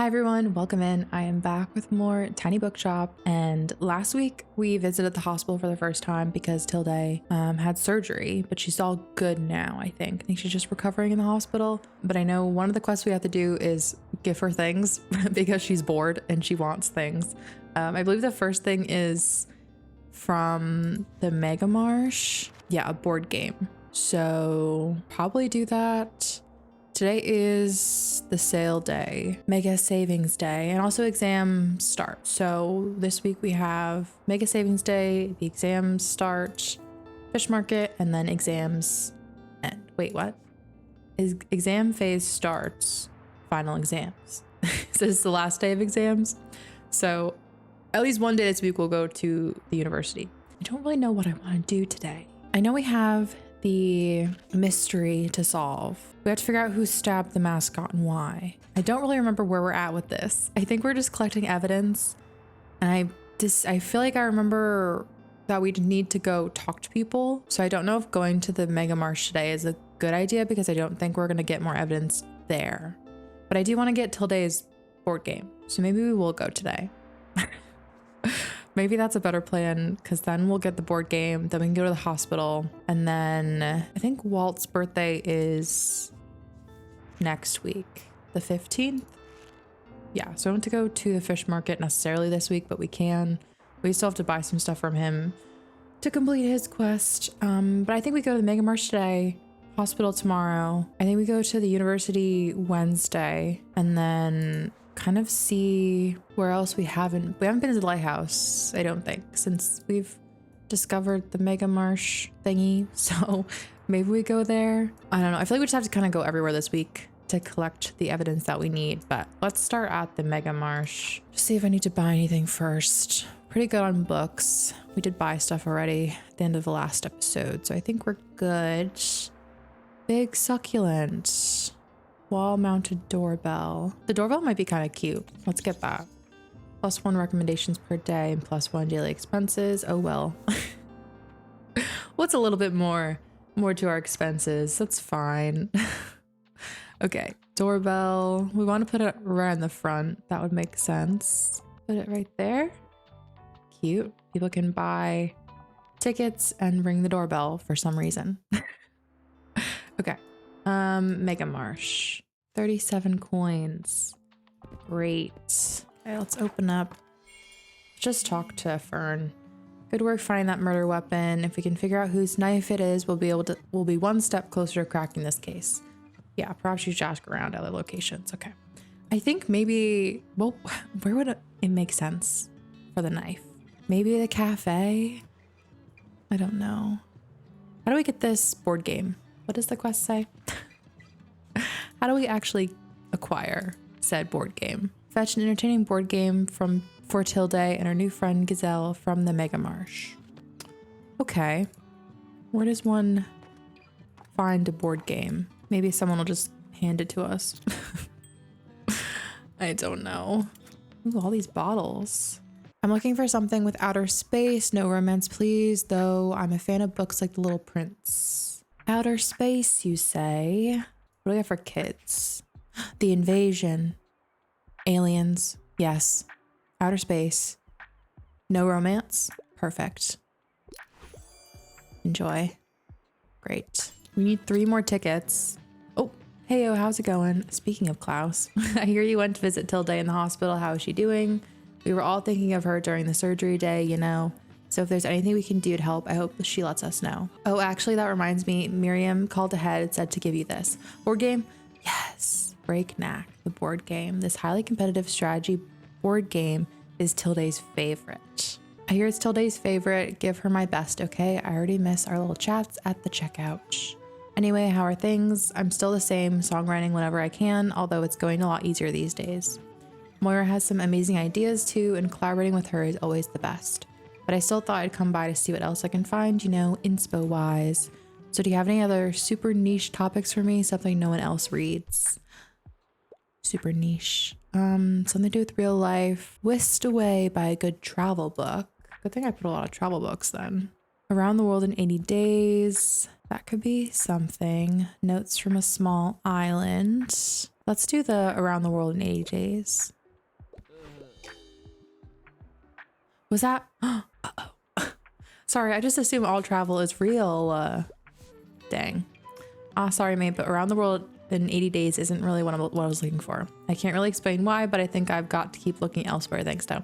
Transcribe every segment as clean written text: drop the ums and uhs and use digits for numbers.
Hi everyone, welcome in. I am back with more Tiny Bookshop, and last week we visited the hospital for the first time because Tilde had surgery, but she's all good now, I think. I think she's just recovering in the hospital, but I know one of the quests we have to do is give her things because she's bored and she wants things. I believe the first thing is from the Mega Marsh. Yeah, a board game. So probably do that. Today is the sale day, mega savings day, and also exam start. So this week we have mega savings day, the exams start, fish market, and then exams end. Wait, what? Exam phase starts, final exams. So this is the last day of exams. So at least one day this week we'll go to the university. I don't really know what I want to do today. I know we have the mystery to solve. We have to figure out who stabbed the mascot and why. I don't really remember where we're at with this. I think we're just collecting evidence, and I feel like I remember that we need to go talk to people. So I don't know if going to the Mega Marsh today is a good idea because I don't think we're gonna get more evidence there. But I do want to get Tilde's board game, so maybe we will go today. Maybe that's a better plan, because then we'll get the board game, then we can go to the hospital, and then I think Walt's birthday is next week, the 15th. Yeah, so I don't want to go to the fish market necessarily this week, but we can. We still have to buy some stuff from him to complete his quest. But I think we go to the Mega Marsh today, hospital tomorrow. I think we go to the university Wednesday, and then kind of see where else we haven't been to the lighthouse, I don't think, since we've discovered the Mega Marsh thingy. So maybe we go there. I don't know. I feel like we just have to kind of go everywhere this week to collect the evidence that we need, but let's start at the Mega Marsh. Just see if I need to buy anything first. Pretty good on books. We did buy stuff already at the end of the last episode, so I think we're good. Big succulent. Wall-mounted doorbell. The doorbell might be kind of cute. Let's get that. +1 recommendations per day and +1 daily expenses. Oh well. What's a little bit more to our expenses? That's fine. Okay, doorbell. We want to put it right in the front. That would make sense. Put it right there. Cute. People can buy tickets and ring the doorbell for some reason. Okay. Mega Marsh. 37 coins. Great. Okay, let's open up. Just talk to Fern. Good work finding that murder weapon. If we can figure out whose knife it is, we'll be one step closer to cracking this case. Yeah, perhaps you should ask around other locations. Okay. I think maybe, well, where would it make sense for the knife? Maybe the cafe? I don't know. How do we get this board game? What does the quest say? How do we actually acquire said board game? Fetch an entertaining board game for Tilde and her new friend Gazelle from the Mega Marsh. Okay. Where does one find a board game? Maybe someone will just hand it to us. I don't know. Ooh, all these bottles. I'm looking for something with outer space. No romance, please, though I'm a fan of books like The Little Prince. Outer space, you say? What do we have for kids? The invasion. Aliens. Yes. Outer space. No romance. Perfect. Enjoy. Great. We need 3 more tickets. Oh, heyo, how's it going? Speaking of Klaus, I hear you went to visit Tilde in the hospital. How is she doing? We were all thinking of her during the surgery day, you know. So if there's anything we can do to help, I hope she lets us know. Oh, actually, that reminds me. Miriam called ahead and said to give you this. Board game? Yes. Breakneck, the board game. This highly competitive strategy board game is Tilde's favorite. I hear it's Tilde's favorite. Give her my best, okay? I already miss our little chats at the checkout. Anyway, how are things? I'm still the same, songwriting whenever I can, although it's going a lot easier these days. Moira has some amazing ideas too, and collaborating with her is always the best. But I still thought I'd come by to see what else I can find, you know, inspo-wise. So do you have any other super niche topics for me? Something no one else reads? Super niche. Something to do with real life. Whisked away by a good travel book. Good thing I put a lot of travel books then. Around the world in 80 days. That could be something. Notes from a small island. Let's do the around the world in 80 days. Was that? Uh-oh. Sorry, I just assume all travel is real. Dang. Sorry, mate, but around the world in 80 days isn't really what I was looking for. I can't really explain why, but I think I've got to keep looking elsewhere. Thanks, though.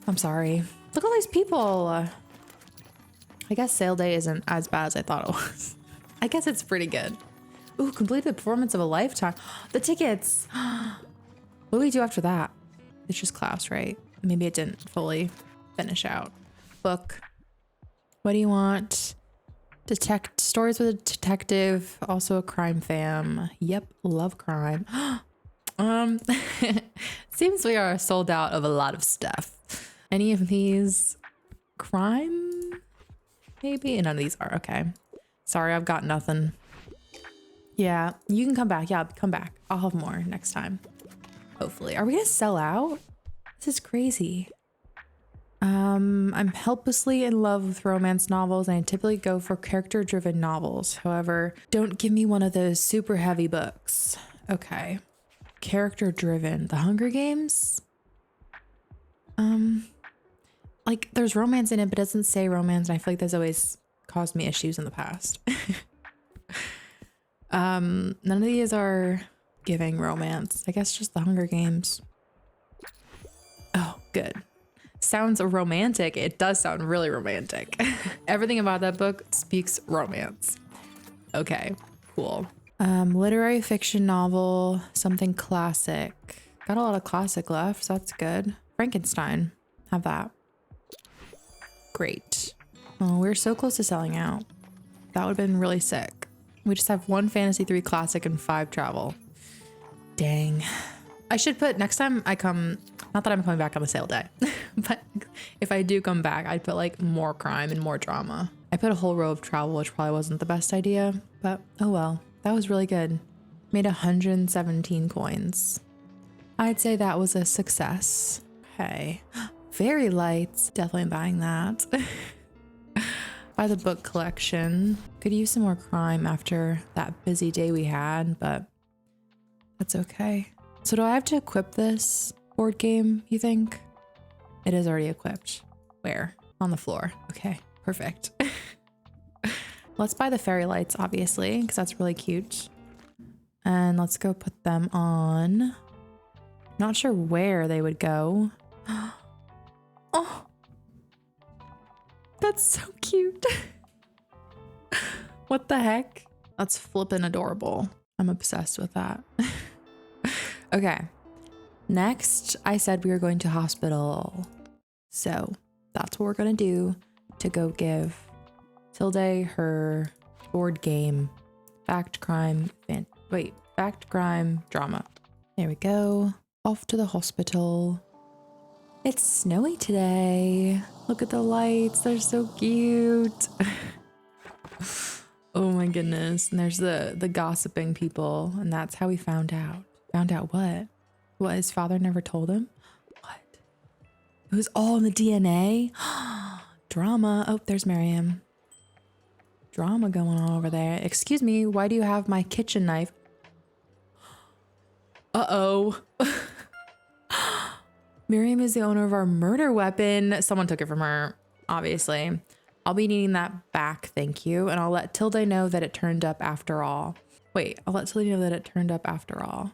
I'm sorry. Look at all these people. I guess sale day isn't as bad as I thought it was. I guess it's pretty good. Ooh, completed the performance of a lifetime. The tickets. What do we do after that? It's just class, right? Maybe it didn't fully finish out. Book. What do you want? Detect stories with a detective, also a crime fam. Yep, love crime. Seems we are sold out of a lot of stuff. Any of these crime? Maybe none of these are. Okay. Sorry, I've got nothing. Yeah, you can come back. Yeah, come back. I'll have more next time. Hopefully. Are we gonna sell out? This is crazy. I'm helplessly in love with romance novels, and I typically go for character-driven novels. However, don't give me one of those super heavy books. Okay. Character-driven. The Hunger Games? Like, there's romance in it, but it doesn't say romance, and I feel like that's always caused me issues in the past. None of these are giving romance. I guess just the Hunger Games. Oh, good. Sounds romantic. It does sound really romantic. Everything about that book speaks romance. Okay, cool. Literary fiction novel, something classic. Got a lot of classic left, so that's good. Frankenstein, have that. Great. Oh, we're so close to selling out. That would have been really sick. We just have 1 Fantasy 3 classic and 5 travel. Dang. I should put next time I come, not that I'm coming back on the sale day, but if I do come back, I'd put like more crime and more drama. I put a whole row of travel, which probably wasn't the best idea, but oh well. That was really good. Made 117 coins. I'd say that was a success. Okay. Fairy lights. Definitely buying that. Buy the book collection. Could use some more crime after that busy day we had, but that's okay. So do I have to equip this board game, you think? It is already equipped. Where? On the floor. Okay, perfect. Let's buy the fairy lights, obviously, because that's really cute. And let's go put them on. Not sure where they would go. Oh, that's so cute. What the heck? That's flippin' adorable. I'm obsessed with that. Okay. Next, I said we were going to hospital. So that's what we're gonna do to go give Tilde her board game. Fact, crime, drama. There we go. Off to the hospital. It's snowy today. Look at the lights. They're so cute. Oh my goodness. And there's the gossiping people. And that's how we found out. Found out what? What, his father never told him? What? It was all in the DNA? Drama. Oh, there's Miriam. Drama going on over there. Excuse me, why do you have my kitchen knife? Uh-oh. Miriam is the owner of our murder weapon. Someone took it from her, obviously. I'll be needing that back, thank you. And I'll let Tilde know that it turned up after all. Wait, I'll let Tilde know that it turned up after all.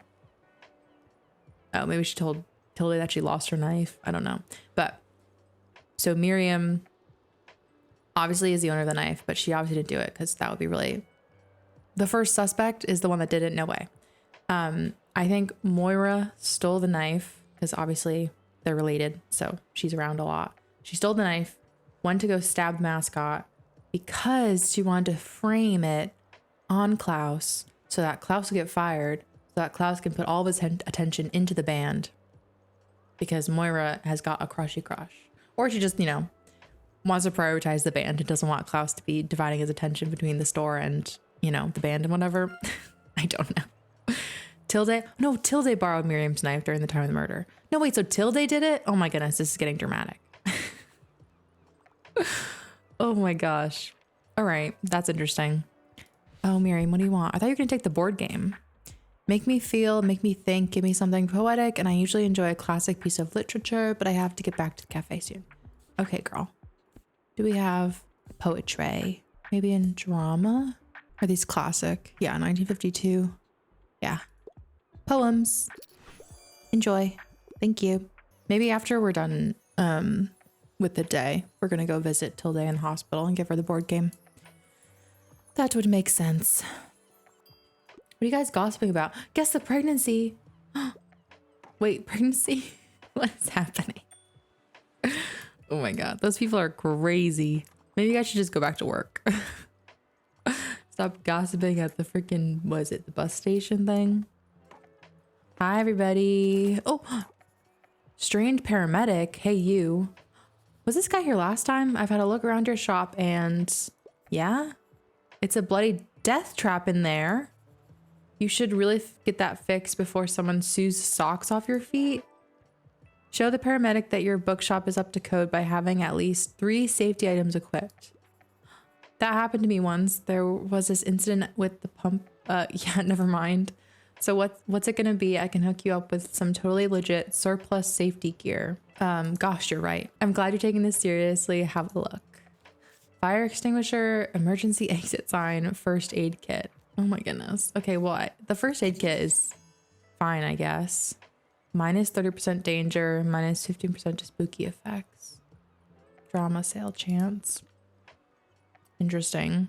Oh, maybe she told Tilde that she lost her knife. I don't know. But so Miriam obviously is the owner of the knife, but she obviously didn't do it because that would be really... The first suspect is the one that did it, no way. I think Moira stole the knife because obviously they're related, so she's around a lot. She stole the knife, went to go stab the mascot because she wanted to frame it on Klaus so that Klaus will get fired, so that Klaus can put all of his attention into the band because Moira has got a crushy crush. Or she just, you know, wants to prioritize the band and doesn't want Klaus to be dividing his attention between the store and, you know, the band and whatever. I don't know. Tilde borrowed Miriam's knife during the time of the murder. No, wait, so Tilde did it? Oh my goodness, this is getting dramatic. Oh my gosh. All right, that's interesting. Oh, Miriam, what do you want? I thought you were gonna take the board game. Make me feel, make me think, give me something poetic, and I usually enjoy a classic piece of literature, but I have to get back to the cafe soon. Okay, girl. Do we have poetry? Maybe in drama? Are these classic? Yeah, 1952. Yeah. Poems. Enjoy. Thank you. Maybe after we're done with the day, we're gonna go visit Tilde in the hospital and give her the board game. That would make sense. What are you guys gossiping about? Guess the pregnancy. Wait, pregnancy? What is happening? Oh my god, those people are crazy. Maybe I should just go back to work. Stop gossiping at the freaking, was it the bus station thing? Hi, everybody. Oh, strange paramedic. Hey, you. Was this guy here last time? I've had a look around your shop and yeah, it's a bloody death trap in there. You should really get that fixed before someone sews socks off your feet. Show the paramedic that your bookshop is up to code by having at least 3 safety items equipped. That happened to me once. There was this incident with the pump. Yeah, never mind. So what's it gonna be? I can hook you up with some totally legit surplus safety gear. Gosh, you're right. I'm glad you're taking this seriously. Have a look. Fire extinguisher, emergency exit sign, first aid kit. Oh my goodness. Okay, well, the first aid kit is fine, I guess. Minus 30% danger, minus 15% to spooky effects. Drama sale chance. Interesting.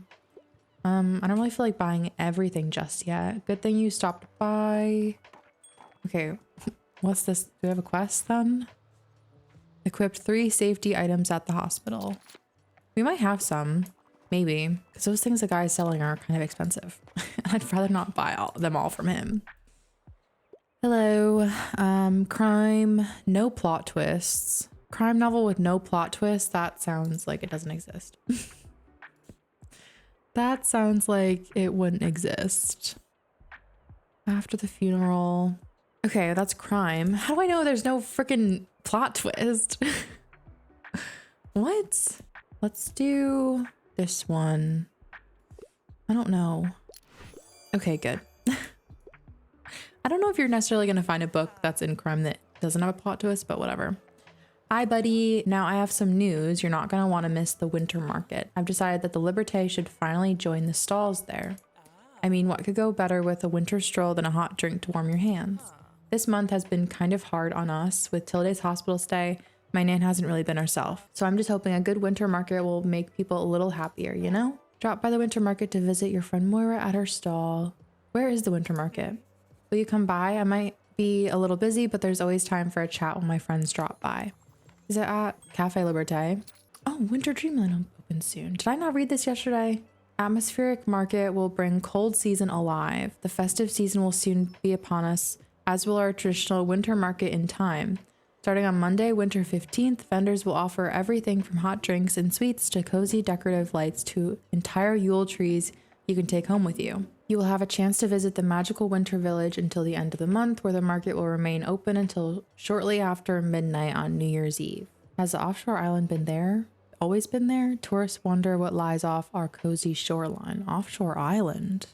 I don't really feel like buying everything just yet. Good thing you stopped by. Okay, what's this? Do we have a quest then? Equipped 3 safety items at the hospital. We might have some, maybe, because those things the guy's selling are kind of expensive. I'd rather not buy them all from him. Hello, crime, no plot twists. Crime novel with no plot twists. That sounds like it doesn't exist. That sounds like it wouldn't exist. After the funeral. Okay, that's crime. How do I know there's no freaking plot twist? What? Let's do this one. I don't know. Okay, good. I don't know if you're necessarily going to find a book that's in crime that doesn't have a plot twist, but whatever. Hi, buddy. Now I have some news. You're not going to want to miss the winter market. I've decided that the Liberté should finally join the stalls there. I mean, what could go better with a winter stroll than a hot drink to warm your hands? This month has been kind of hard on us. With Tilde's hospital stay, my nan hasn't really been herself. So I'm just hoping a good winter market will make people a little happier, you know? Drop by the winter market to visit your friend Moira at her stall. Where is the winter market? Will you come by? I might be a little busy, but there's always time for a chat when my friends drop by. Is it at Cafe Liberté? Oh, Winter Dreamland open soon. Did I not read this yesterday? Atmospheric market will bring cold season alive. The festive season will soon be upon us, as will our traditional winter market in time. Starting on Monday, winter 15th, vendors will offer everything from hot drinks and sweets to cozy decorative lights to entire Yule trees you can take home with you. You will have a chance to visit the magical winter village until the end of the month, where the market will remain open until shortly after midnight on New Year's Eve. Has the offshore island been there? Always been there? Tourists wonder what lies off our cozy shoreline. Offshore island.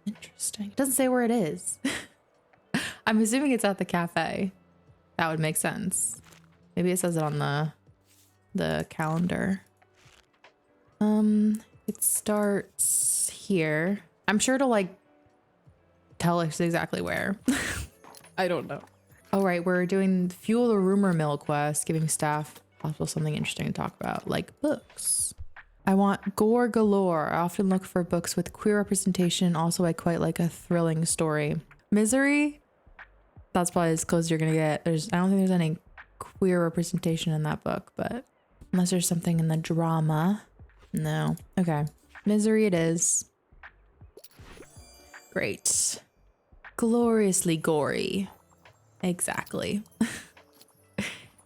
Interesting. It doesn't say where it is. I'm assuming it's at the cafe. That would make sense. Maybe it says it on the calendar. It starts here. I'm sure it'll like tell us exactly where. I don't know. All right, we're doing Fuel the Rumor Mill quest, giving staff possible something interesting to talk about, like books. I want gore galore. I often look for books with queer representation. Also, I quite like a thrilling story. Misery? That's probably as close as you're gonna get. I don't think there's any queer representation in that book, but unless there's something in the drama. No. Okay. Misery it is. Great. Gloriously gory. Exactly.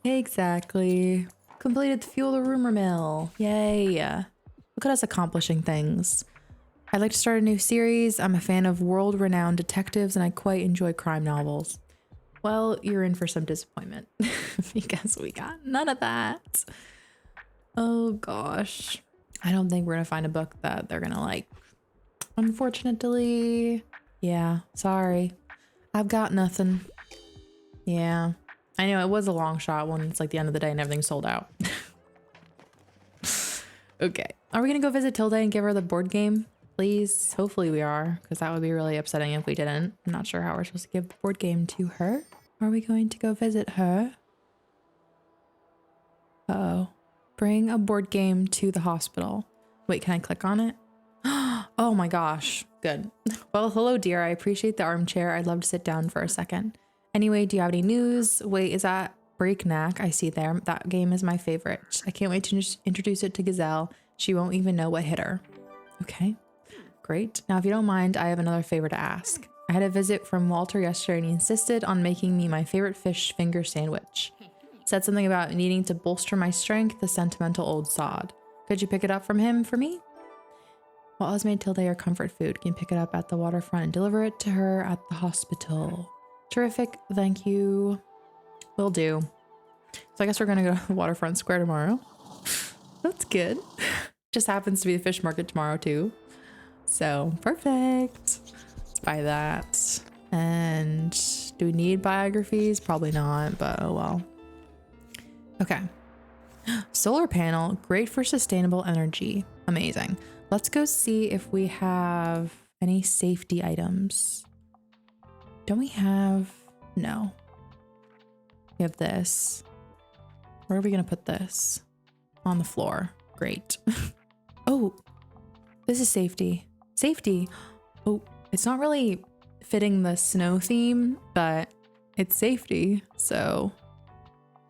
Exactly. Completed the Fuel the Rumor Mill. Yay. Look at us accomplishing things. I'd like to start a new series. I'm a fan of world-renowned detectives and I quite enjoy crime novels. Well, you're in for some disappointment because we got none of that. Oh gosh. I don't think we're gonna find a book that they're gonna like. Unfortunately. Yeah, sorry. I've got nothing. Yeah. I know it was a long shot when it's like the end of the day and everything's sold out. Okay. Are we gonna go visit Tilde and give her the board game? Please? Hopefully we are, because that would be really upsetting if we didn't. I'm not sure how we're supposed to give the board game to her. Are we going to go visit her? Uh-oh. Bring a board game to the hospital. Wait, can I click on it? Oh my gosh. Good. Well, hello, dear. I appreciate the armchair. I'd love to sit down for a second. Anyway, do you have any news? Wait, is that Breakneck? I see there. That game is my favorite. I can't wait to introduce it to Gazelle. She won't even know what hit her. Okay, great. Now, if you don't mind, I have another favor to ask. I had a visit from Walter yesterday and he insisted on making me my favorite fish finger sandwich. Said something about needing to bolster my strength, the sentimental old sod. Could you pick it up from him for me? What has made Tilde her comfort food? Can you pick it up at the waterfront and deliver it to her at the hospital? Terrific, thank you. Will do. So I guess we're gonna go to the waterfront square tomorrow. That's good. Just happens to be the fish market tomorrow too. So perfect. Let's buy that. And do we need biographies? Probably not, but oh well. Okay. Solar panel, great for sustainable energy. Amazing. Let's go see if we have any safety items. Don't we have? No. We have this. Where are we gonna put this? On the floor. Great. Oh, this is safety. Safety. Oh, it's not really fitting the snow theme, but it's safety. So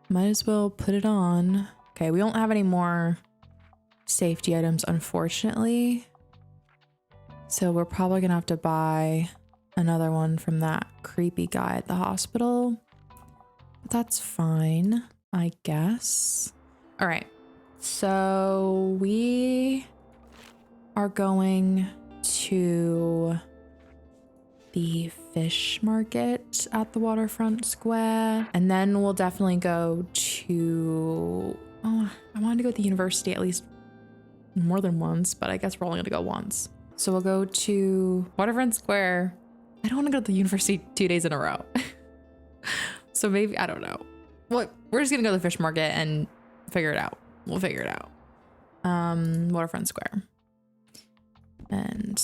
might as well put it on. Okay, we don't have any more safety items, unfortunately. So we're probably gonna have to buy another one from that creepy guy at the hospital. That's fine, I guess. All right, so we are going to the fish market at the waterfront square, and then we'll definitely go to, oh, I wanted to go to the university at least more than once, but I guess we're only gonna go once. So we'll go to waterfront square. I don't want to go to the university 2 days in a row. So maybe, I don't know. What, we're just gonna go to the fish market and figure it out. We'll figure it out. Waterfront square. And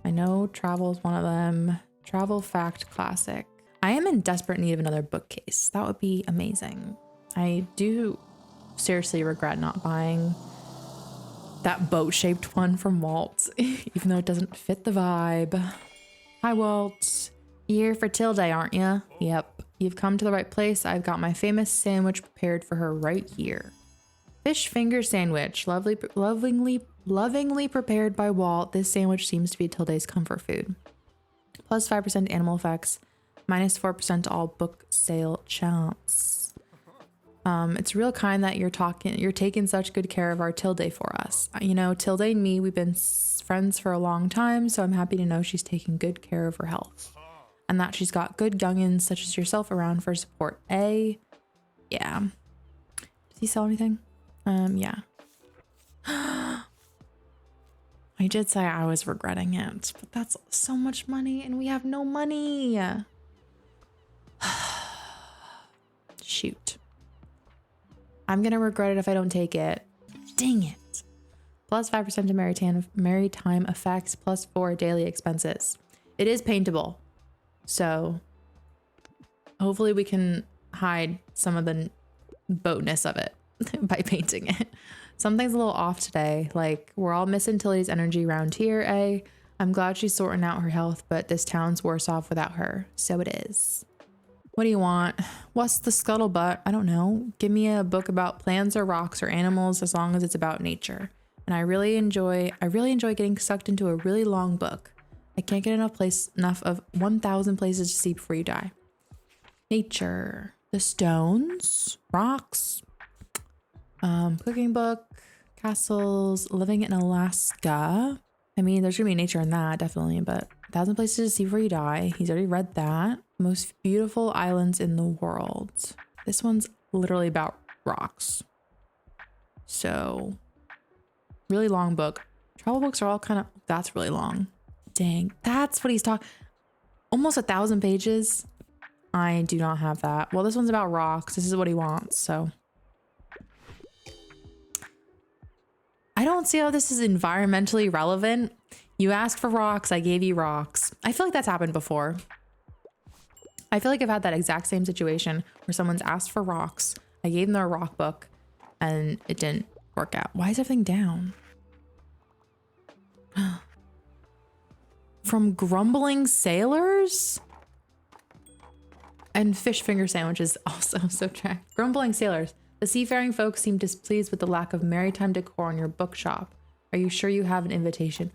I know travel is one of them. Travel Fact Classic. I am in desperate need of another bookcase. That would be amazing. I do seriously regret not buying that boat-shaped one from Walt, even though it doesn't fit the vibe. Hi, Walt. You're here for Tilde, aren't you? Yep. You've come to the right place. I've got my famous sandwich prepared for her right here. Fish finger sandwich, lovingly prepared by Walt. This sandwich seems to be Tilde's comfort food. Plus 5% animal effects, minus 4% all book sale chance. It's real kind that you're taking such good care of our Tilde for us. You know, Tilde and me, we've been friends for a long time, so I'm happy to know she's taking good care of her health. And that she's got good youngins such as yourself around for support. Yeah. Does he sell anything? Yeah. I did say I was regretting it, but that's so much money and we have no money. Shoot. I'm gonna regret it if I don't take it. Dang it. Plus 5% to maritime effects, plus 4 daily expenses. It is paintable. So hopefully we can hide some of the boatness of it by painting it. Something's a little off today. Like, we're all missing Tilly's energy around here, eh? I'm glad she's sorting out her health, but this town's worse off without her. So it is. What do you want? What's the scuttlebutt? I don't know. Give me a book about plants or rocks or animals as long as it's about nature. And I really enjoy getting sucked into a really long book. I can't get enough of 1,000 places to see before you die. Nature. The stones. Rocks. Cooking book. Castles. Living in Alaska. I mean, there's gonna be nature in that, definitely, but 1,000 places to see before you die. He's already read that. Most beautiful islands in the world. This one's literally about rocks. So, really long book. Travel books are all kind of, that's really long. Dang, that's what he's talking. Almost 1,000 pages. I do not have that. Well, this one's about rocks. This is what he wants, so. I don't see how this is environmentally relevant. You asked for rocks, I gave you rocks. I feel like that's happened before. I feel like I've had that exact same situation where someone's asked for rocks. I gave them their rock book and it didn't work out. Why is everything down? From grumbling sailors? And fish finger sandwiches also subtract. Grumbling sailors. The seafaring folks seem displeased with the lack of maritime decor in your bookshop. Are you sure you have an invitation?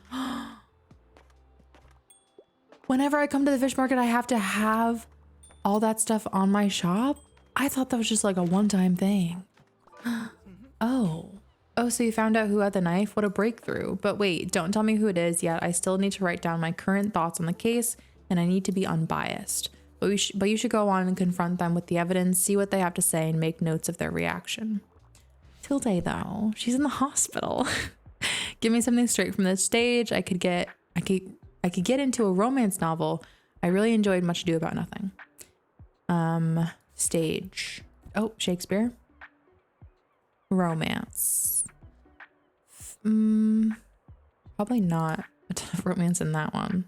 Whenever I come to the fish market, I have to have all that stuff on my shop? I thought that was just like a one-time thing. Oh, so you found out who had the knife? What a breakthrough. But wait, don't tell me who it is yet. I still need to write down my current thoughts on the case and I need to be unbiased. But you should go on and confront them with the evidence, see what they have to say and make notes of their reaction. Tilde though, she's in the hospital. Give me something straight from the stage. I could get into a romance novel. I really enjoyed Much Ado About Nothing. Stage. Oh, Shakespeare. Romance. Probably not a ton of romance in that one.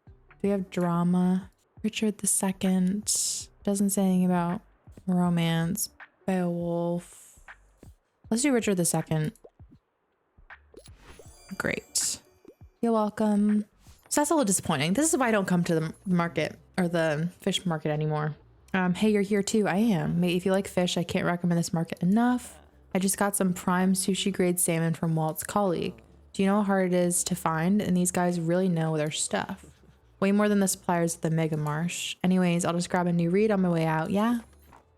Do we have drama? Richard II. Doesn't say anything about romance. Beowulf. Let's do Richard II. Great. You're welcome. So that's a little disappointing. This is why I don't come to the market or the fish market anymore. Hey, you're here too. I am. Mate, if you like fish, I can't recommend this market enough. I just got some prime sushi grade salmon from Walt's colleague. Do you know how hard it is to find? And these guys really know their stuff. Way more than the suppliers at the Mega Marsh. Anyways, I'll just grab a new read on my way out. Yeah.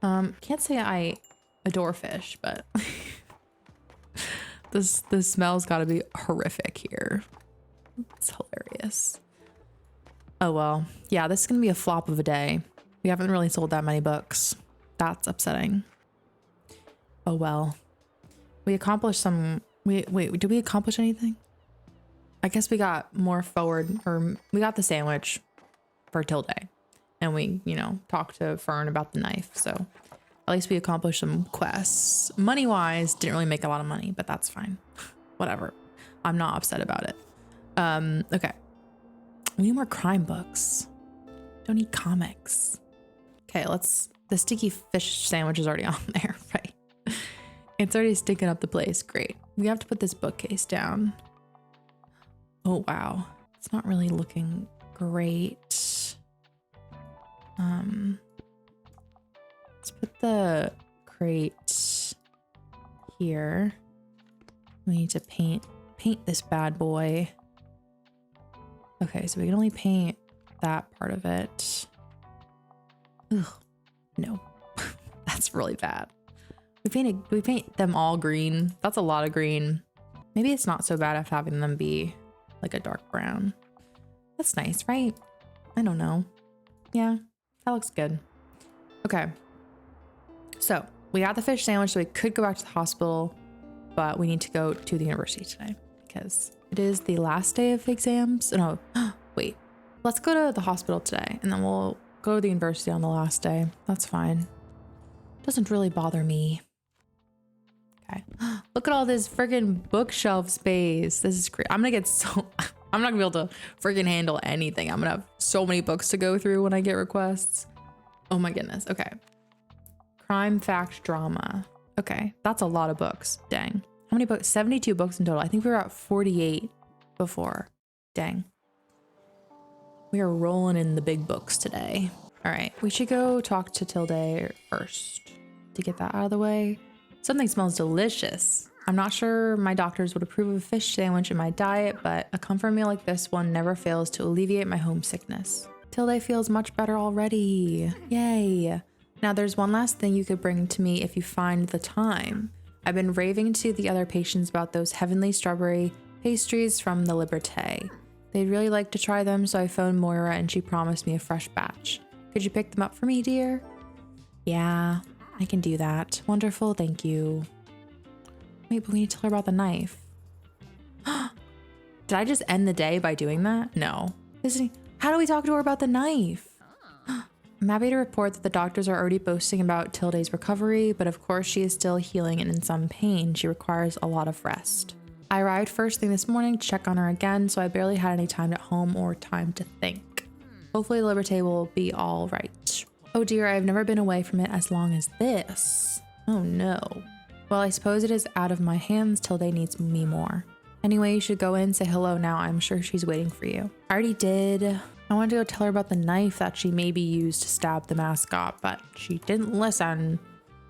Can't say I adore fish, but the smell's gotta be horrific here. It's hilarious. Oh well. Yeah, this is gonna be a flop of a day. We haven't really sold that many books. That's upsetting. Oh well. We accomplished some... Wait, did we accomplish anything? I guess we got more forward, or we got the sandwich for Tilde. And we, you know, talked to Fern about the knife. So at least we accomplished some quests. Money-wise, didn't really make a lot of money, but that's fine. Whatever. I'm not upset about it. Okay. We need more crime books. Don't need comics. Okay, the sticky fish sandwich is already on there, right? It's already sticking up the place. Great. We have to put this bookcase down. Oh, wow. It's not really looking great. Let's put the crate here. We need to paint this bad boy. Okay, so we can only paint that part of it. Ugh, no, that's really bad. We paint them all green. That's a lot of green. Maybe it's not so bad if having them be like a dark brown. That's nice, right? I don't know. Yeah, that looks good. Okay. So we got the fish sandwich, so we could go back to the hospital, but we need to go to the university today because it is the last day of exams. No, wait, let's go to the hospital today and then we'll go to the university on the last day. That's fine. Doesn't really bother me. Okay. Look at all this friggin' bookshelf space. This is great. I'm not gonna be able to friggin' handle anything. I'm gonna have so many books to go through when I get requests. Oh my goodness. Okay. Crime, fact, drama. Okay. That's a lot of books. Dang. How many books? 72 books in total. I think we were at 48 before. Dang. We are rolling in the big books today. All right. We should go talk to Tilde first to get that out of the way. Something smells delicious. I'm not sure my doctors would approve of a fish sandwich in my diet, but a comfort meal like this one never fails to alleviate my homesickness. Tilde feels much better already. Yay. Now there's one last thing you could bring to me if you find the time. I've been raving to the other patients about those heavenly strawberry pastries from the Liberté. They'd really like to try them, so I phoned Moira and she promised me a fresh batch. Could you pick them up for me, dear? Yeah, I can do that. Wonderful, thank you. Wait, but we need to tell her about the knife. Did I just end the day by doing that? No. How do we talk to her about the knife? I'm happy to report that the doctors are already boasting about Tilde's recovery, but of course she is still healing and in some pain. She requires a lot of rest. I arrived first thing this morning to check on her again, so I barely had any time at home or time to think. Hopefully Liberté will be all right. Oh dear, I've never been away from it as long as this. Oh no. Well, I suppose it is out of my hands. Tilde needs me more. Anyway, you should go in, say hello now. I'm sure she's waiting for you. I already did. I wanted to go tell her about the knife that she maybe used to stab the mascot, but she didn't listen.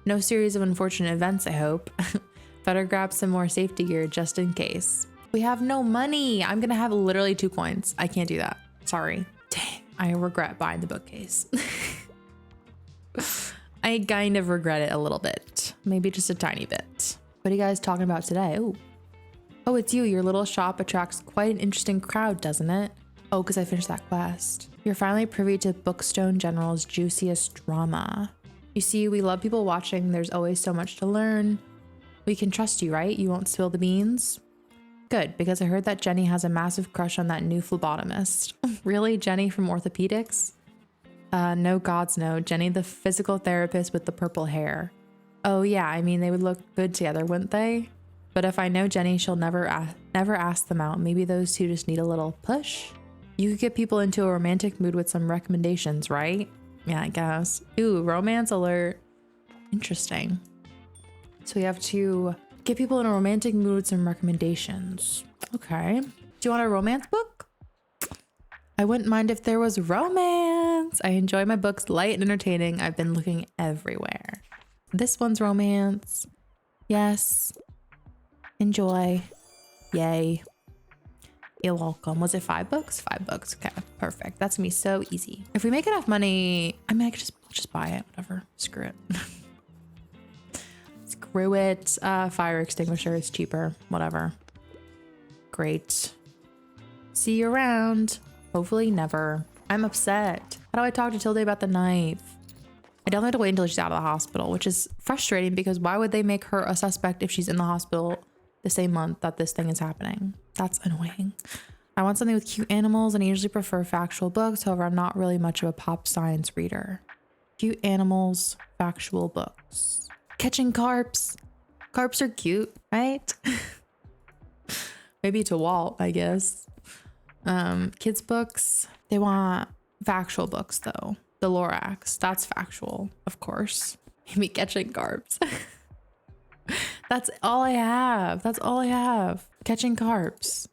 No series of unfortunate events, I hope. Better grab some more safety gear just in case. We have no money. I'm gonna have literally 2 coins. I can't do that. Sorry. Dang, I regret buying the bookcase. I kind of regret it a little bit. Maybe just a tiny bit. What are you guys talking about today? Oh, it's you. Your little shop attracts quite an interesting crowd, doesn't it? Oh, because I finished that quest. You're finally privy to Bookstone General's juiciest drama. You see, we love people watching. There's always so much to learn. We can trust you, right? You won't spill the beans? Good, because I heard that Jenny has a massive crush on that new phlebotomist. Really? Jenny from orthopedics? No gods no. Jenny, the physical therapist with the purple hair. Oh yeah, I mean, they would look good together, wouldn't they? But if I know Jenny, she'll never ask them out. Maybe those two just need a little push? You could get people into a romantic mood with some recommendations, right? Yeah, I guess. Ooh, romance alert. Interesting. So we have to get people in a romantic mood with some recommendations. Okay. Do you want a romance book? I wouldn't mind if there was romance. I enjoy my books light and entertaining. I've been looking everywhere. This one's romance. Yes. Enjoy. Yay. You're welcome. Was it 5 books? 5 books. Okay, perfect. That's gonna be so easy. If we make enough money, I mean, I could just buy it. Whatever. Screw it. Screw it. Fire extinguisher is cheaper. Whatever. Great. See you around. Hopefully never. I'm upset. How do I talk to Tilde about the knife? I don't have to wait until she's out of the hospital, which is frustrating because why would they make her a suspect if she's in the hospital the same month that this thing is happening? That's annoying. I want something with cute animals and I usually prefer factual books. However, I'm not really much of a pop science reader. Cute animals, factual books. Catching carps. Carps are cute, right? Maybe to Walt, I guess. Kids books. They want factual books though. The Lorax, that's factual, of course. Maybe catching carps. That's all I have. That's all I have. Catching carps.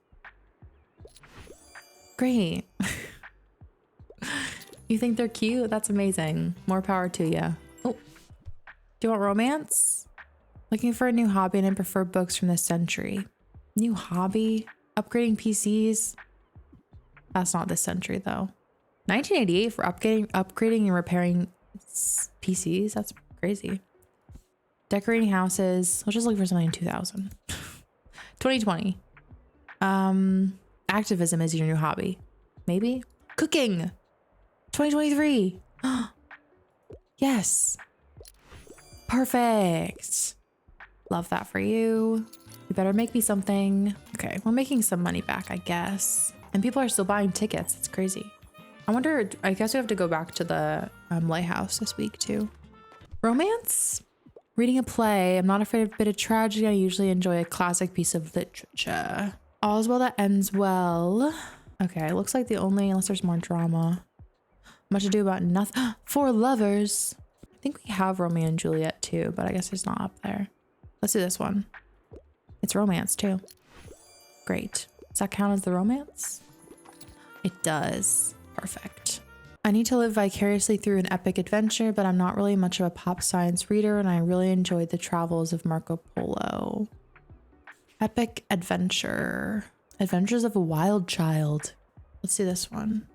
Great. You think they're cute? That's amazing. More power to you. Oh, do you want romance? Looking for a new hobby and I prefer books from this century. New hobby? Upgrading PCs? That's not this century though. 1988 for upgrading and repairing PCs? That's crazy. Decorating houses. Let's just look for something in 2000. 2020. Activism is your new hobby. Maybe? Cooking. 2023. Yes. Perfect. Love that for you. You better make me something. Okay, we're making some money back, I guess. And people are still buying tickets. It's crazy. I wonder, I guess we have to go back to the lighthouse this week too. Romance? Reading a play. I'm not afraid of a bit of tragedy. I usually enjoy a classic piece of literature. All's well that ends well. Okay, looks like the only, unless there's more drama. Much ado about nothing. 4 lovers. I think we have Romeo and Juliet too, but I guess it's not up there. Let's do this one. It's romance too. Great. Does that count as the romance? It does. Perfect. I need to live vicariously through an epic adventure, but I'm not really much of a pop science reader and I really enjoyed the travels of Marco Polo. Epic adventure. Adventures of a Wild Child. Let's do this one.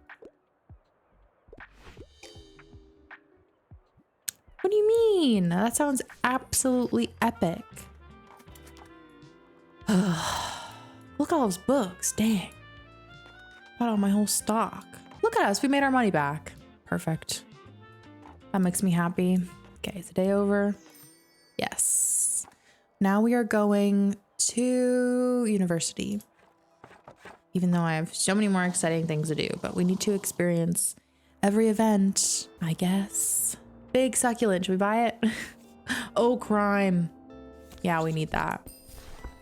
What do you mean? That sounds absolutely epic. Look at all those books. Dang. Bought all my whole stock. Look at us. We made our money back. Perfect. That makes me happy. Okay, is the day over? Yes. Now we are going to university. even though I have so many more exciting things to do, but we need to experience every event, I guess. Big succulent, should we buy it? Oh, crime. Yeah, we need that.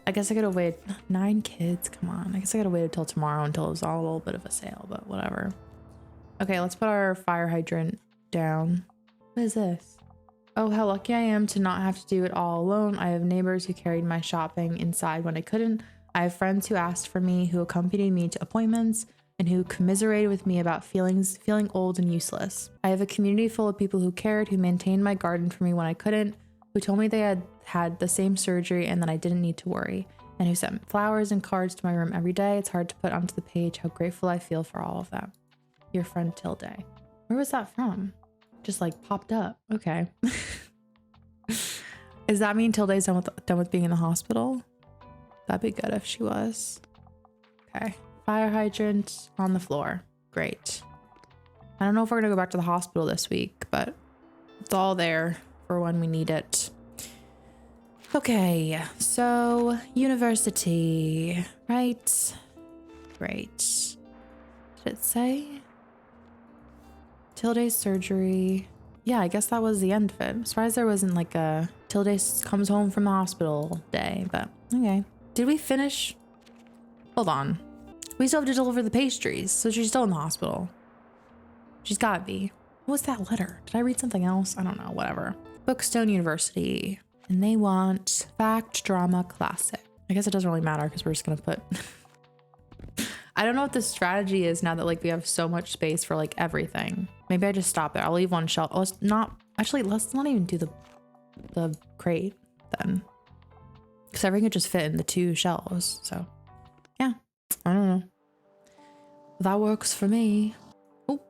I guess I could have waited 9 kids. Come on. I guess I could have waited till tomorrow until it was all a little bit of a sale, but whatever. Okay, let's put our fire hydrant down. What is this? Oh, how lucky I am to not have to do it all alone. I have neighbors who carried my shopping inside when I couldn't. I have friends who asked for me, who accompanied me to appointments, and who commiserated with me about feeling old and useless. I have a community full of people who cared, who maintained my garden for me when I couldn't, who told me they had had the same surgery and that I didn't need to worry, and who sent flowers and cards to my room every day. It's hard to put onto the page how grateful I feel for all of them. Your friend Tilde. Where was that from? Just like popped up. Okay. Does that mean Tilde's done with being in the hospital? That'd be good if she was. Okay. Fire hydrant on the floor. Great. I don't know if we're gonna go back to the hospital this week, but it's all there for when we need it. Okay, so university, right? Great. Did it say? Tilde's surgery. Yeah, I guess that was the end of it. I'm surprised there wasn't like a Tilde comes home from the hospital day, but okay. Did we finish? Hold on. We still have to deliver the pastries, so she's still in the hospital. She's gotta be. What was that letter? Did I read something else? I don't know, whatever. Bookstone University. And they want fact, drama, classic. I guess it doesn't really matter because we're just gonna put... I don't know what the strategy is now that like we have so much space for like everything. Maybe I just stop there. I'll leave one shelf. Let's not even do the crate then. Because everything could just fit in the 2 shelves. So yeah, I don't know. That works for me. Oh,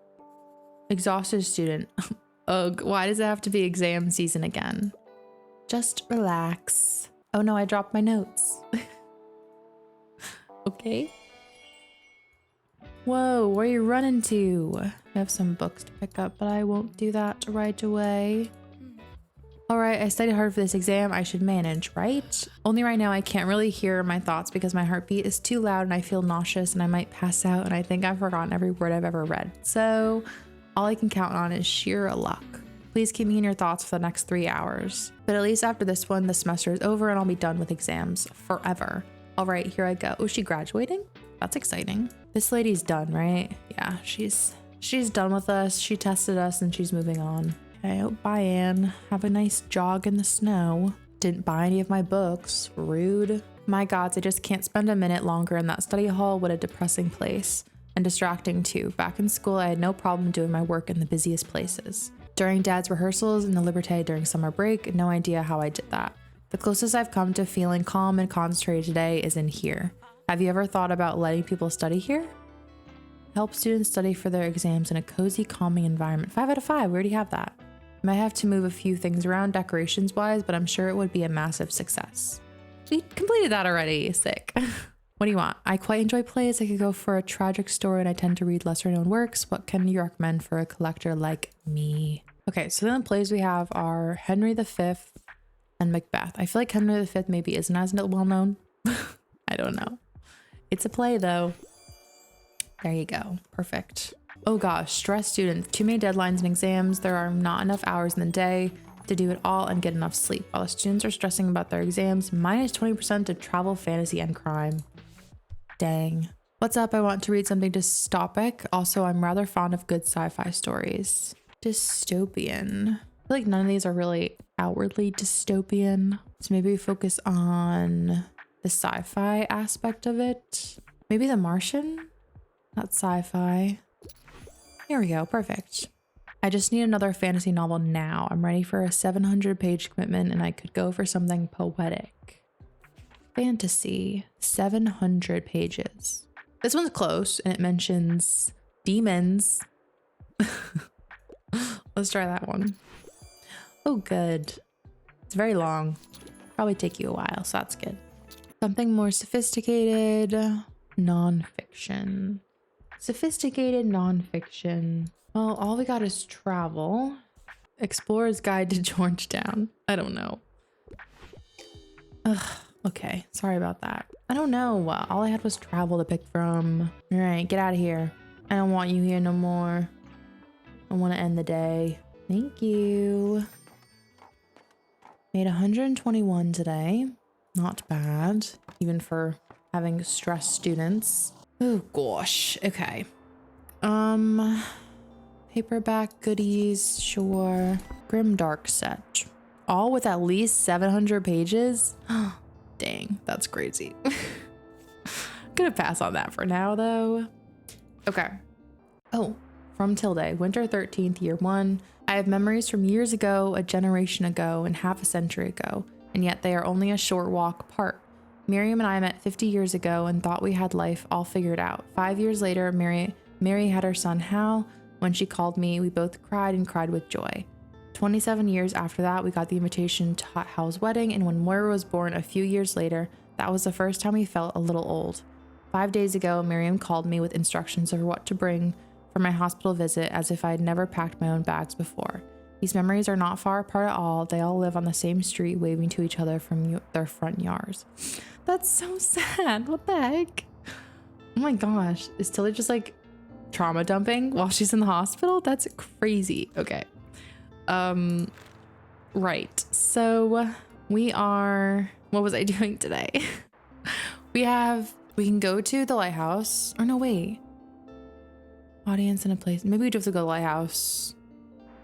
exhausted student. Ugh, why does it have to be exam season again? Just relax. Oh no, I dropped my notes. Okay. Whoa, where are you running to? I have some books to pick up, but I won't do that right away. All right, I studied hard for this exam. I should manage, right? Only right now I can't really hear my thoughts because my heartbeat is too loud and I feel nauseous and I might pass out and I think I've forgotten every word I've ever read. So all I can count on is sheer luck. Please keep me in your thoughts for the next 3 hours. But at least after this one, the semester is over and I'll be done with exams forever. All right, here I go. Oh, is she graduating? That's exciting. This lady's done, right? Yeah, she's done with us. She tested us and she's moving on. Okay, oh, bye, Anne. Have a nice jog in the snow. Didn't buy any of my books. Rude. My gods, I just can't spend a minute longer in that study hall. What a depressing place. And distracting too. Back in school, I had no problem doing my work in the busiest places. During Dad's rehearsals in the Liberté during summer break, no idea how I did that. The closest I've come to feeling calm and concentrated today is in here. Have you ever thought about letting people study here? Help students study for their exams in a cozy, calming environment. 5 out of 5, we already have that. Might have to move a few things around decorations wise, but I'm sure it would be a massive success. We completed that already, sick. What do you want? I quite enjoy plays. I could go for a tragic story and I tend to read lesser known works. What can you recommend for a collector like me? Okay, so then the plays we have are Henry V and Macbeth. I feel like Henry V maybe isn't as well known. I don't know. It's a play though. There you go. Perfect. Oh gosh, stress students. Too many deadlines and exams. There are not enough hours in the day to do it all and get enough sleep. While the students are stressing about their exams, minus 20% to travel, fantasy, and crime. Dang. What's up? I want to read something dystopic. Also, I'm rather fond of good sci-fi stories. Dystopian. I feel like none of these are really outwardly dystopian. So maybe we focus on the sci-fi aspect of it. Maybe The Martian? Not sci-fi. Here we go. Perfect. I just need another fantasy novel now. I'm ready for a 700-page commitment and I could go for something poetic. Fantasy. 700 pages. This one's close and it mentions demons. Let's try that one. Oh, good. It's very long. Probably take you a while, so that's good. Something more sophisticated. Non-fiction. Sophisticated non-fiction. Well, all we got is travel. Explorer's Guide to Georgetown. I don't know. Ugh, okay. Sorry about that. I don't know. All I had was travel to pick from. All right, get out of here. I don't want you here no more. I want to end the day. Thank you. Made 121 today. Not bad, even for having stressed students. Oh gosh. Okay. Paperback goodies, sure. Grimdark set. All with at least 700 pages. Dang, that's crazy. Gonna pass on that for now though. Okay. Oh, from Tilde, Winter 13th, Year 1. I have memories from years ago, a generation ago, and half a century ago, and yet they are only a short walk apart. Miriam and I met 50 years ago and thought we had life all figured out. 5 years later, Mary had her son Hal. When she called me, we both cried and cried with joy. 27 years after that, we got the invitation to Hal's wedding, and when Moira was born a few years later, that was the first time we felt a little old. 5 days ago, Miriam called me with instructions of what to bring for my hospital visit, as if I had never packed my own bags before. These memories are not far apart at all. They all live on the same street, waving to each other from their front yards. That's so sad. What the heck? Oh my gosh. Is Tilly just like trauma dumping while she's in the hospital? That's crazy. Okay. Right. So we are, what was I doing today? we can go to the lighthouse. Or no, wait. Audience in a place. Maybe we do have to go to the lighthouse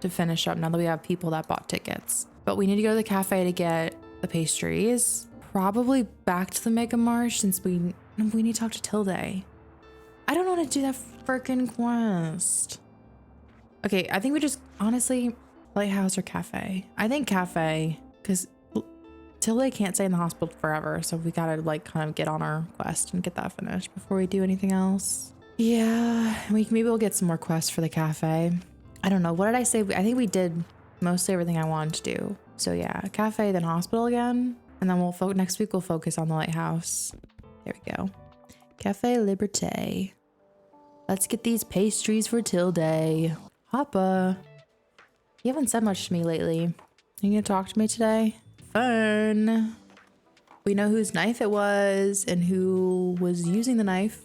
to finish up now that we have people that bought tickets. But we need to go to the cafe to get the pastries. Probably back to the Mega Marsh since we need to talk to Tilde. I don't want to do that freaking quest. Okay, I think we just, honestly, lighthouse or cafe. I think cafe, because Tilde can't stay in the hospital forever, so we gotta like kind of get on our quest and get that finished before we do anything else. Yeah, maybe we'll get some more quests for the cafe. I don't know. What did I say? I think we did mostly everything I wanted to do. So yeah, cafe, then hospital again. And then next week we'll focus on the lighthouse. There we go. Cafe Liberté. Let's get these pastries for Tilde. Hoppa. You haven't said much to me lately. Are you gonna talk to me today? Fun. We know whose knife it was and who was using the knife.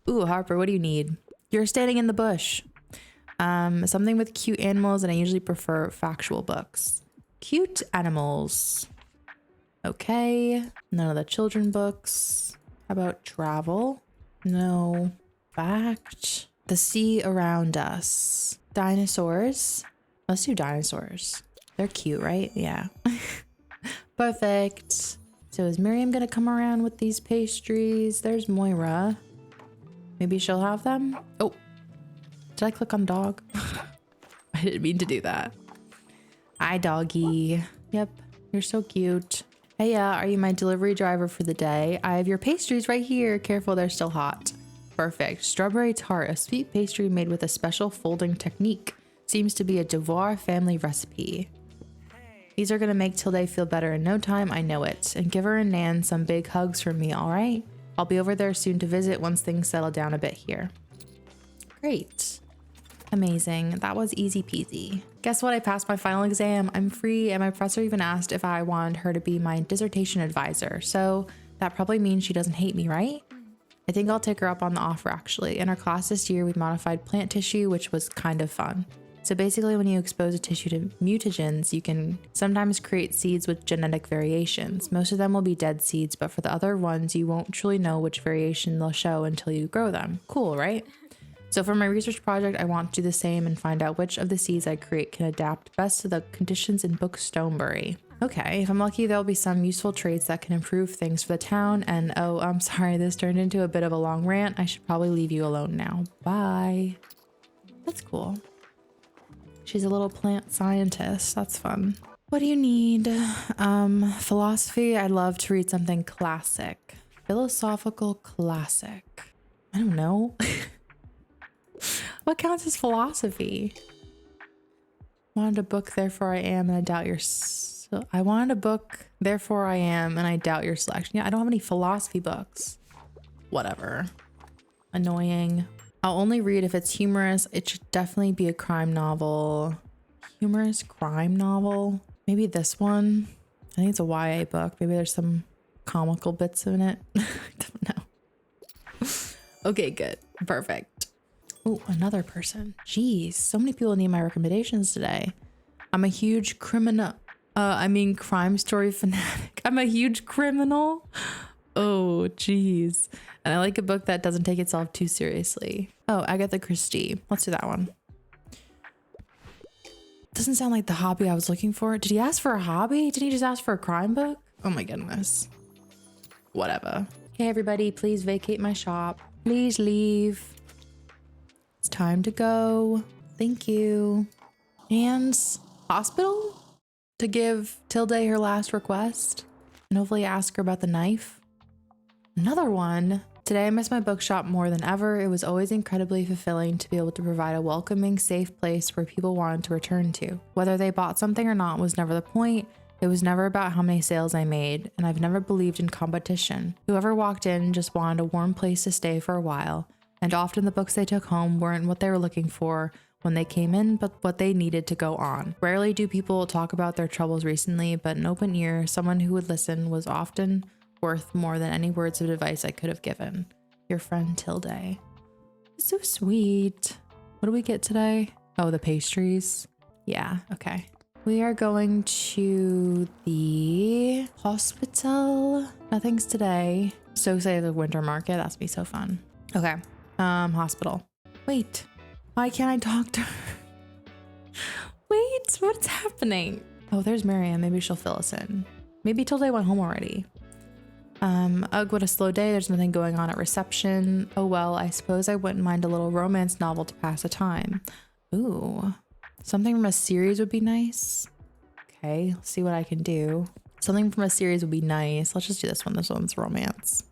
Ooh, Harper, what do you need? You're standing in the bush. Something with cute animals, and I usually prefer factual books. Cute animals. Okay. None of the children books. How about travel? No. Fact. The sea around us. Dinosaurs. Let's do dinosaurs. They're cute, right? Yeah. Perfect. So is Miriam gonna come around with these pastries? There's Moira. Maybe she'll have them. Oh, did I click on dog? I didn't mean to do that. Hi, doggy. Yep, you're so cute. Hey, are you my delivery driver for the day? I have your pastries right here. Careful, they're still hot. Perfect. Strawberry tart, a sweet pastry made with a special folding technique. Seems to be a Devoir family recipe. These are gonna make Tilde feel better in no time, I know it. And give her and Nan some big hugs from me, all right? I'll be over there soon to visit once things settle down a bit here. Great. Amazing. That was easy peasy. Guess what? I passed my final exam. I'm free, and my professor even asked if I wanted her to be my dissertation advisor. So that probably means she doesn't hate me, right? I think I'll take her up on the offer actually. In our class this year, we modified plant tissue, which was kind of fun. So basically when you expose a tissue to mutagens, you can sometimes create seeds with genetic variations. Most of them will be dead seeds, but for the other ones, you won't truly know which variation they'll show until you grow them. Cool, right? So for my research project, I want to do the same and find out which of the seeds I create can adapt best to the conditions in Bookstonebury. Okay, if I'm lucky, there'll be some useful traits that can improve things for the town. And oh, I'm sorry, this turned into a bit of a long rant. I should probably leave you alone now. Bye. That's cool. She's a little plant scientist. That's fun. What do you need? Philosophy. I'd love to read something classic. Philosophical classic. I don't know. What counts as philosophy? Wanted a book, therefore I am, and I doubt your... I wanted a book, therefore I am, and I doubt your selection. Yeah, I don't have any philosophy books. Whatever. Annoying. I'll only read if it's humorous. It should definitely be a crime novel. Humorous crime novel? Maybe this one. I think it's a YA book. Maybe there's some comical bits in it. I don't know. Okay, good. Perfect. Oh, another person. Jeez, so many people need my recommendations today. I'm a huge crime story fanatic. I'm a huge criminal. Oh, jeez. And I like a book that doesn't take itself too seriously. Oh, Agatha Christie. Let's do that one. Doesn't sound like the hobby I was looking for. Did he ask for a hobby? Did he just ask for a crime book? Oh my goodness. Whatever. Hey everybody, please vacate my shop. Please leave. It's time to go. Thank you. And hospital? To give Tilde her last request and hopefully ask her about the knife. Another one. Today I miss my bookshop more than ever. It was always incredibly fulfilling to be able to provide a welcoming, safe place where people wanted to return to. Whether they bought something or not was never the point. It was never about how many sales I made, and I've never believed in competition. Whoever walked in just wanted a warm place to stay for a while, and often the books they took home weren't what they were looking for when they came in, but what they needed to go on. Rarely do people talk about their troubles recently, but an open ear, someone who would listen, was often worth more than any words of advice I could have given. Your friend Tilde. It's so sweet. What do we get today? Oh, the pastries. Yeah, okay. We are going to the hospital. Nothing's today. So excited for the winter market. That's gonna be so fun. Okay, hospital. Wait, why can't I talk to her? Wait, what's happening? Oh, there's Miriam. Maybe she'll fill us in. Maybe Tilde went home already. Ugh, what a slow day. There's nothing going on at reception. Oh well, I suppose I wouldn't mind a little romance novel to pass the time. Ooh, something from a series would be nice. Okay, let's see what I can do. Something from a series would be nice. Let's just do this one. This one's romance.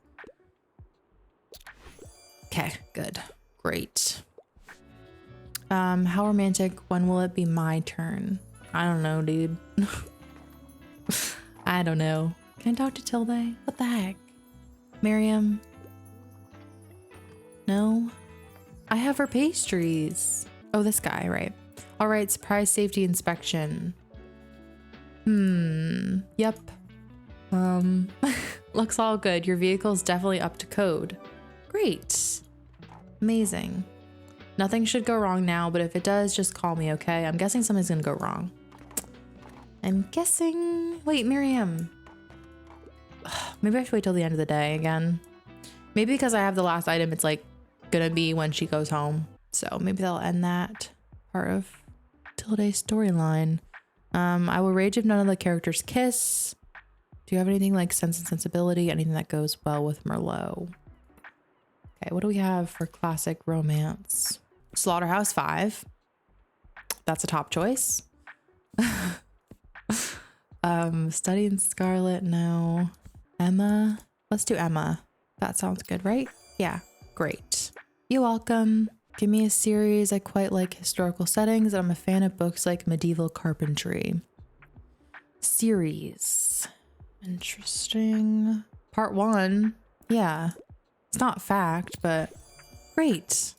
Okay, good. Great. How romantic. When will it be my turn? I don't know, dude. I don't know. Can I talk to Tilde? What the heck? Miriam? No? I have her pastries. Oh, this guy, right. All right, surprise safety inspection. Yep. Looks all good. Your vehicle's definitely up to code. Great. Amazing. Nothing should go wrong now, but if it does, just call me, okay? I'm guessing something's gonna go wrong. I'm guessing... Wait, Miriam. Maybe I should wait till the end of the day again. Maybe because I have the last item, it's like gonna be when she goes home. So maybe that'll end that part of Tilde's storyline. I will rage if none of the characters kiss. Do you have anything like Sense and Sensibility? Anything that goes well with Merlot? Okay, what do we have for classic romance? Slaughterhouse 5. That's a top choice. Study in Scarlet, no. Emma, let's do Emma. That sounds good, right? Yeah, great. You're welcome. Give me a series. I quite like historical settings. I'm a fan of books like medieval carpentry. Series. Interesting. Part 1. Yeah. It's not fact, but great.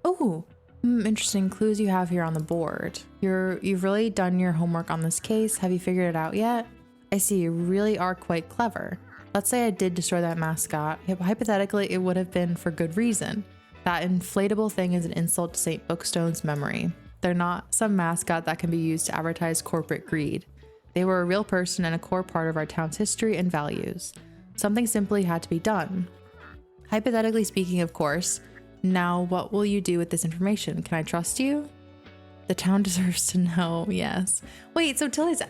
Oh, interesting clues you have here on the board. You've really done your homework on this case. Have you figured it out yet? I see, you really are quite clever. Let's say I did destroy that mascot. Hypothetically, it would have been for good reason. That inflatable thing is an insult to St. Bookstone's memory. They're not some mascot that can be used to advertise corporate greed. They were a real person and a core part of our town's history and values. Something simply had to be done. Hypothetically speaking, of course. Now, what will you do with this information? Can I trust you? The town deserves to know, yes. Wait, so Tilly's...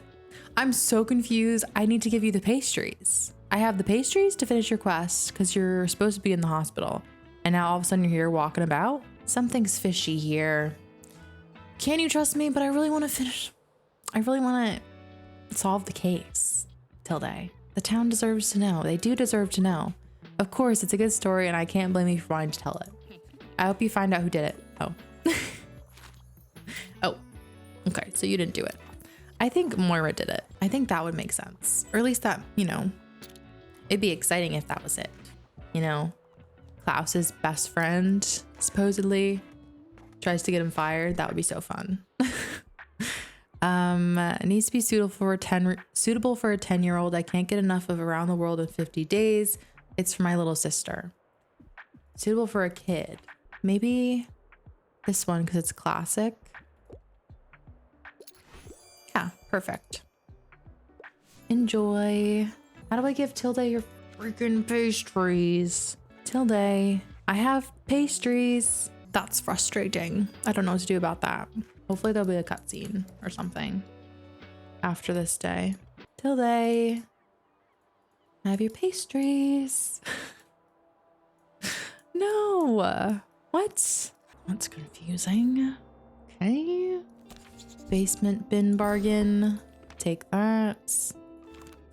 I'm so confused. I need to give you the pastries. I have the pastries to finish your quest because you're supposed to be in the hospital. And now all of a sudden you're here walking about? Something's fishy here. Can you trust me? But I really want to finish. I really want to solve the case. Tilde. The town deserves to know. They do deserve to know. Of course, it's a good story and I can't blame you for wanting to tell it. I hope you find out who did it. Oh. Oh. Okay, so you didn't do it. I think Moira did it. I think that would make sense. Or at least that, you know, it'd be exciting if that was it. You know, Klaus's best friend, supposedly, tries to get him fired. That would be so fun. It needs to be suitable for a 10-year-old. I can't get enough of Around the World in 50 Days. It's for my little sister. Suitable for a kid. Maybe this one because it's classic. Yeah, perfect. Enjoy. How do I give Tilde your freaking pastries? Tilde, I have pastries. That's frustrating. I don't know what to do about that. Hopefully there'll be a cutscene or something after this day. Tilde, have your pastries. No. What? That's confusing. Okay. Basement bin bargain. Take that. Is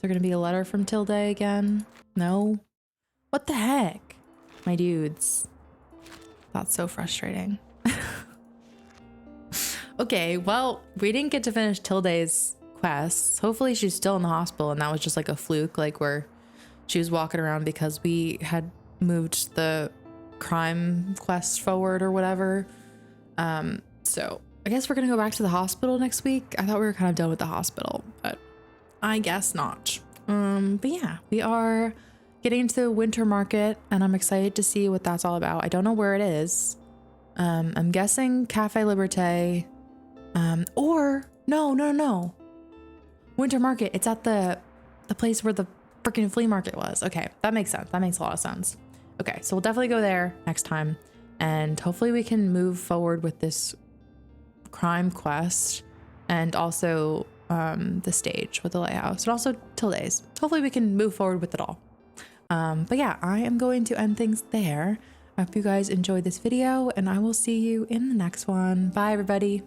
there gonna be a letter from Tilde again? No. What the heck? My dudes. That's so frustrating. Okay, well, we didn't get to finish Tilde's quests. Hopefully she's still in the hospital and that was just like a fluke, like where she was walking around because we had moved the crime quest forward or whatever. So I guess we're gonna go back to the hospital next week. I thought we were kind of done with the hospital, but I guess not. But yeah, we are getting into the winter market and I'm excited to see what that's all about. I don't know where it is. I'm guessing Cafe Liberté, or no. Winter market. It's at the place where the freaking flea market was. Okay, that makes sense. That makes a lot of sense. Okay, so we'll definitely go there next time and hopefully we can move forward with this crime quest and also the stage with the lighthouse and also Tilde's. Hopefully we can move forward with it all. But yeah, I am going to end things there. I hope you guys enjoyed this video and I will see you in the next one. Bye everybody.